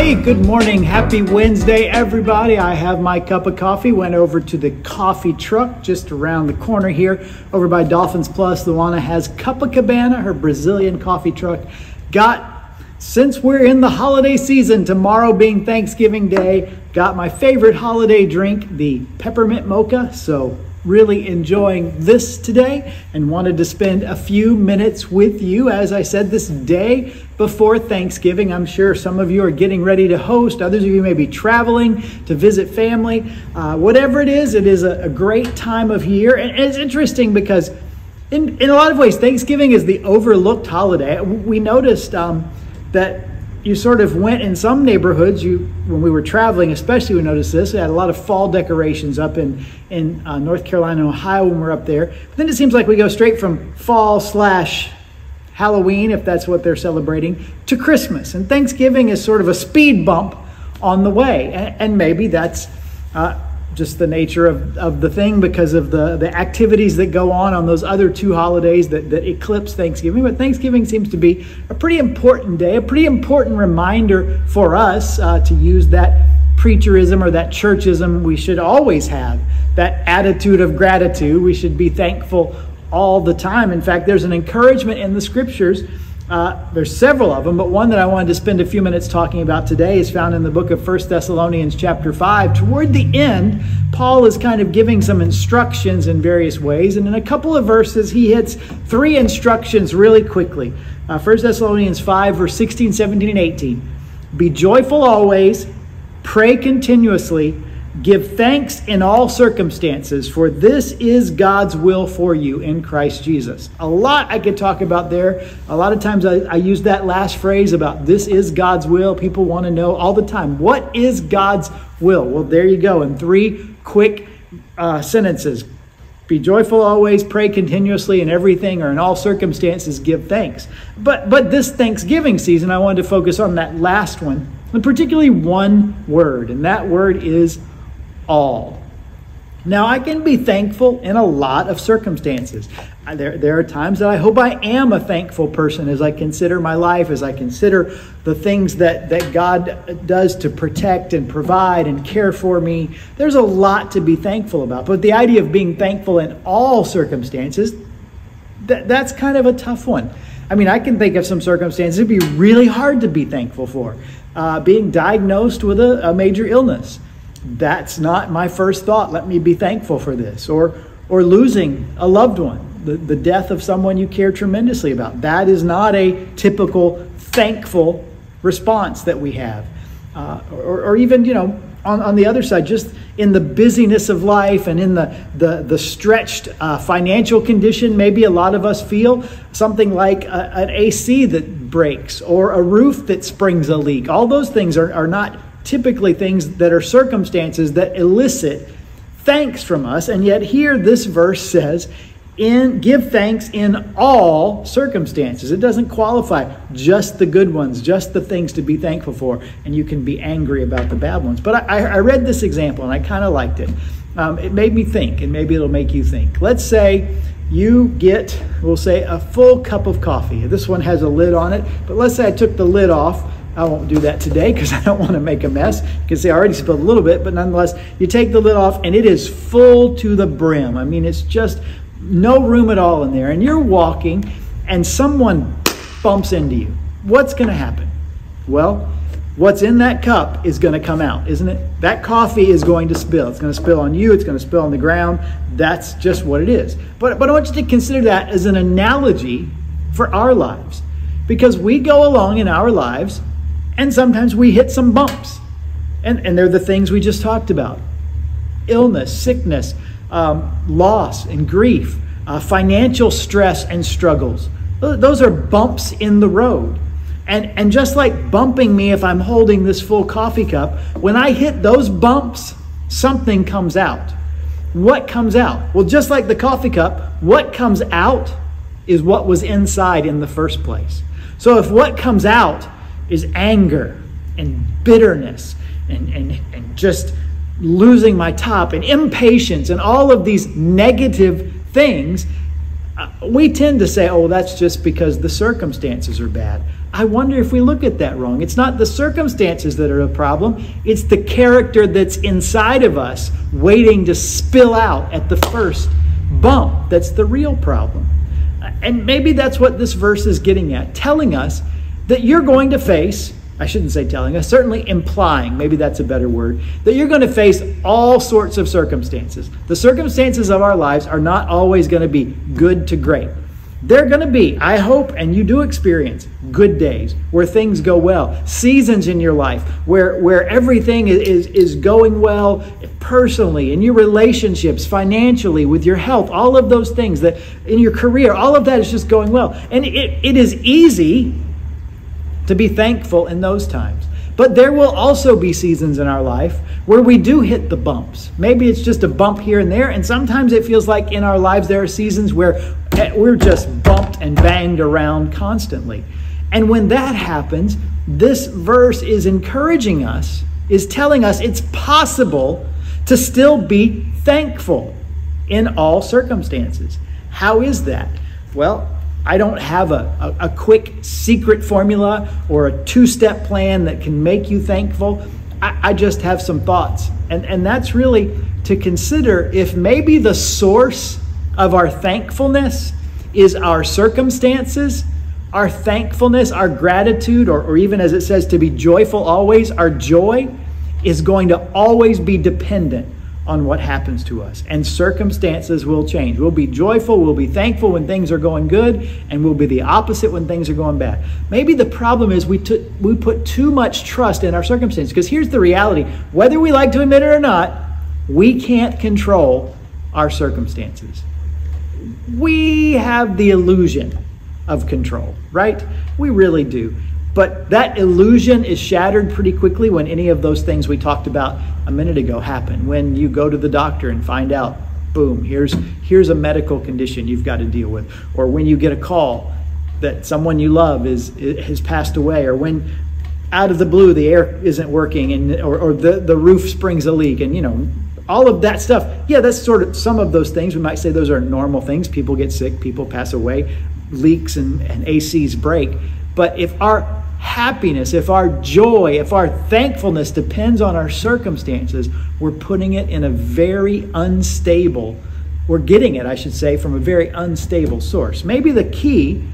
Hey, good morning. Happy Wednesday, everybody. I have my cup of coffee. Went over to the coffee truck just around the corner here over by Dolphins Plus. Luana has Copacabana, her Brazilian coffee truck. Since we're in the holiday season, tomorrow being Thanksgiving Day, got my favorite holiday drink, the peppermint mocha. So really enjoying this today and wanted to spend a few minutes with you. As I said, this day before Thanksgiving, I'm sure some of you are getting ready to host. Others of you may be traveling to visit family. Whatever it is a great time of year. And it's interesting because in a lot of ways, Thanksgiving is the overlooked holiday. We noticed that you sort of went in some neighborhoods, when we were traveling especially, we noticed this. We had a lot of fall decorations up in North Carolina and Ohio when we're up there. But then it seems like we go straight from fall/Halloween, if that's what they're celebrating, to Christmas. And Thanksgiving is sort of a speed bump on the way. And maybe that's just the nature of the thing because of the activities that go on those other two holidays that eclipse Thanksgiving. But Thanksgiving seems to be a pretty important day, a pretty important reminder for us to use that preacherism or that churchism we should always have, that attitude of gratitude. We should be thankful all the time. In fact, there's an encouragement in the scriptures. There's several of them, but one that I wanted to spend a few minutes talking about today is found in the book of 1 Thessalonians chapter 5. Toward the end, Paul is kind of giving some instructions in various ways, and in a couple of verses, he hits three instructions really quickly. 1 Thessalonians 5, verse 16, 17, and 18. Be joyful always, pray continuously, give thanks in all circumstances, for this is God's will for you in Christ Jesus. A lot I could talk about there. A lot of times I use that last phrase about this is God's will. People want to know all the time, what is God's will? Well, there you go in three quick sentences. Be joyful always, pray continuously, in everything or in all circumstances, give thanks. But this Thanksgiving season, I wanted to focus on that last one, and particularly one word, and that word is all. Now, I can be thankful in a lot of circumstances. There are times that I hope I am a thankful person as I consider my life, as I consider the things that God does to protect and provide and care for me. There's a lot to be thankful about. But the idea of being thankful in all circumstances, that's kind of a tough one. I mean, I can think of some circumstances it'd be really hard to be thankful for. Being diagnosed with a major illness. That's not my first thought. Let me be thankful for this. Or losing a loved one, the death of someone you care tremendously about. That is not a typical thankful response that we have. Or even, on the other side, just in the busyness of life and in the stretched financial condition, maybe a lot of us feel something like an AC that breaks or a roof that springs a leak. All those things are not typically things that are circumstances that elicit thanks from us. And yet here this verse says, give thanks in all circumstances. It doesn't qualify just the good ones, just the things to be thankful for. And you can be angry about the bad ones. But I read this example and I kind of liked it. It made me think, and maybe it'll make you think. Let's say you get, we'll say, a full cup of coffee. This one has a lid on it, but let's say I took the lid off. I won't do that today because I don't want to make a mess. You can see I already spilled a little bit, but nonetheless, you take the lid off and it is full to the brim. I mean, it's just no room at all in there. And you're walking and someone bumps into you. What's going to happen? Well, what's in that cup is going to come out, isn't it? That coffee is going to spill. It's going to spill on you. It's going to spill on the ground. That's just what it is. But I want you to consider that as an analogy for our lives. Because we go along in our lives and sometimes we hit some bumps. And they're the things we just talked about. Illness, sickness, loss and grief, financial stress and struggles. Those are bumps in the road. And just like bumping me if I'm holding this full coffee cup, when I hit those bumps, something comes out. What comes out? Well, just like the coffee cup, what comes out is what was inside in the first place. So if what comes out is anger and bitterness and just losing my top and impatience and all of these negative things, we tend to say, oh, that's just because the circumstances are bad. I wonder if we look at that wrong. It's not the circumstances that are a problem. It's the character that's inside of us waiting to spill out at the first bump that's the real problem. And maybe that's what this verse is getting at, telling us that you're going to face, I shouldn't say telling us, certainly implying, maybe that's a better word, that you're going to face all sorts of circumstances. The circumstances of our lives are not always going to be good to great. They're going to be, I hope, and you do experience, good days where things go well, seasons in your life where everything is going well personally, in your relationships, financially, with your health, all of those things, that in your career, all of that is just going well. And it is easy to be thankful in those times. But there will also be seasons in our life where we do hit the bumps. Maybe it's just a bump here and there, and sometimes it feels like in our lives there are seasons where we're just bumped and banged around constantly. And when that happens, this verse is encouraging us, is telling us it's possible to still be thankful in all circumstances. How is that? Well, I don't have a quick secret formula or a two-step plan that can make you thankful. I just have some thoughts. And that's really to consider if maybe the source of our thankfulness is our circumstances, our thankfulness, our gratitude, or even as it says to be joyful always, our joy is going to always be dependent on what happens to us. And circumstances will change. We'll be joyful, we'll be thankful when things are going good, and we'll be the opposite when things are going bad. Maybe the problem is we put too much trust in our circumstances. Because here's the reality. Whether we like to admit it or not, we can't control our circumstances. We have the illusion of control, right? We really do. But that illusion is shattered pretty quickly when any of those things we talked about a minute ago happen. When you go to the doctor and find out, boom, here's a medical condition you've got to deal with. Or when you get a call that someone you love has passed away. Or when out of the blue the air isn't working or the roof springs a leak. And all of that stuff. Yeah, that's sort of some of those things. We might say those are normal things. People get sick, people pass away, leaks and ACs break. But if our happiness, if our joy, if our thankfulness depends on our circumstances, we're putting it in a very unstable, we're getting it, I should say, from a very unstable source. Maybe the key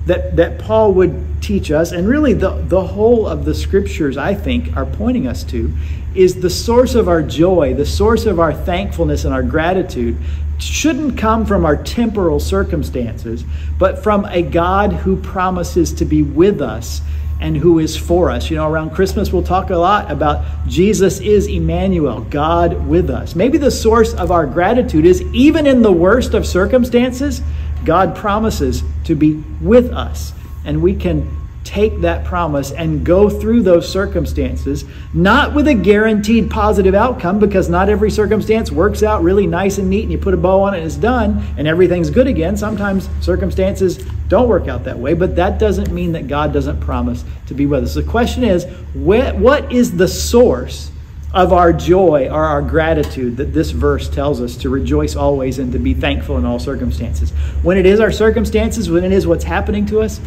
that Paul would teach us, and really the whole of the scriptures, I think, are pointing us to, is the source of our joy, the source of our thankfulness and our gratitude shouldn't come from our temporal circumstances, but from a God who promises to be with us and who is for us. Around Christmas, we'll talk a lot about Jesus is Emmanuel, God with us. Maybe the source of our gratitude is even in the worst of circumstances, God promises to be with us. And we can take that promise and go through those circumstances, not with a guaranteed positive outcome, because not every circumstance works out really nice and neat and you put a bow on it and it's done and everything's good again. Sometimes circumstances don't work out that way, but that doesn't mean that God doesn't promise to be with us. The question is, what is the source of our joy or our gratitude that this verse tells us to rejoice always and to be thankful in all circumstances? When it is our circumstances, when it is what's happening to us,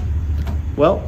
well,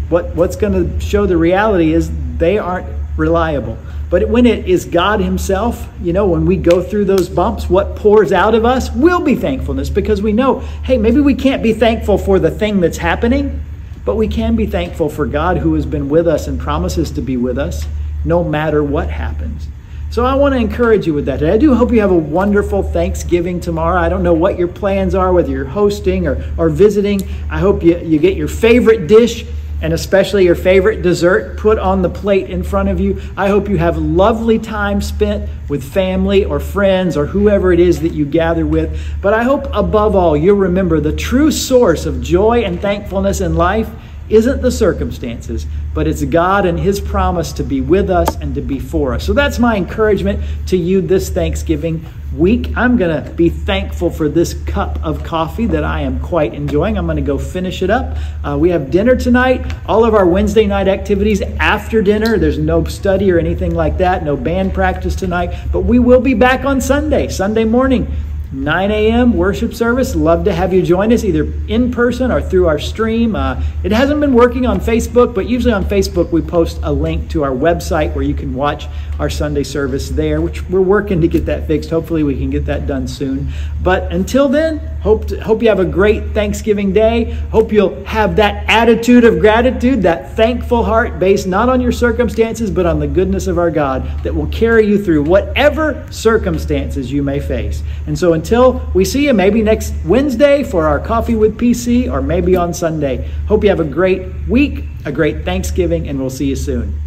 what's going to show the reality is they aren't reliable. But when it is God himself, when we go through those bumps, what pours out of us will be thankfulness, because we know, hey, maybe we can't be thankful for the thing that's happening, but we can be thankful for God who has been with us and promises to be with us no matter what happens. So I want to encourage you with that. I do hope you have a wonderful Thanksgiving tomorrow. I don't know what your plans are, whether you're hosting or visiting. I hope you get your favorite dish and especially your favorite dessert put on the plate in front of you. I hope you have lovely time spent with family or friends or whoever it is that you gather with. But I hope above all you'll remember the true source of joy and thankfulness in life isn't the circumstances, but it's God and his promise to be with us and to be for us. So that's my encouragement to you this Thanksgiving week. I'm going to be thankful for this cup of coffee that I am quite enjoying. I'm going to go finish it up. We have dinner tonight. All of our Wednesday night activities after dinner. There's no study or anything like that. No band practice tonight. But we will be back on Sunday morning. 9 a.m. worship service. Love to have you join us either in person or through our stream. It hasn't been working on Facebook, but usually on Facebook we post a link to our website where you can watch our Sunday service there, which we're working to get that fixed. Hopefully we can get that done soon. But until then, hope you have a great Thanksgiving day. Hope you'll have that attitude of gratitude, that thankful heart based not on your circumstances, but on the goodness of our God that will carry you through whatever circumstances you may face. And so until we see you, maybe next Wednesday for our Coffee with PC, or maybe on Sunday, hope you have a great week, a great Thanksgiving, and we'll see you soon.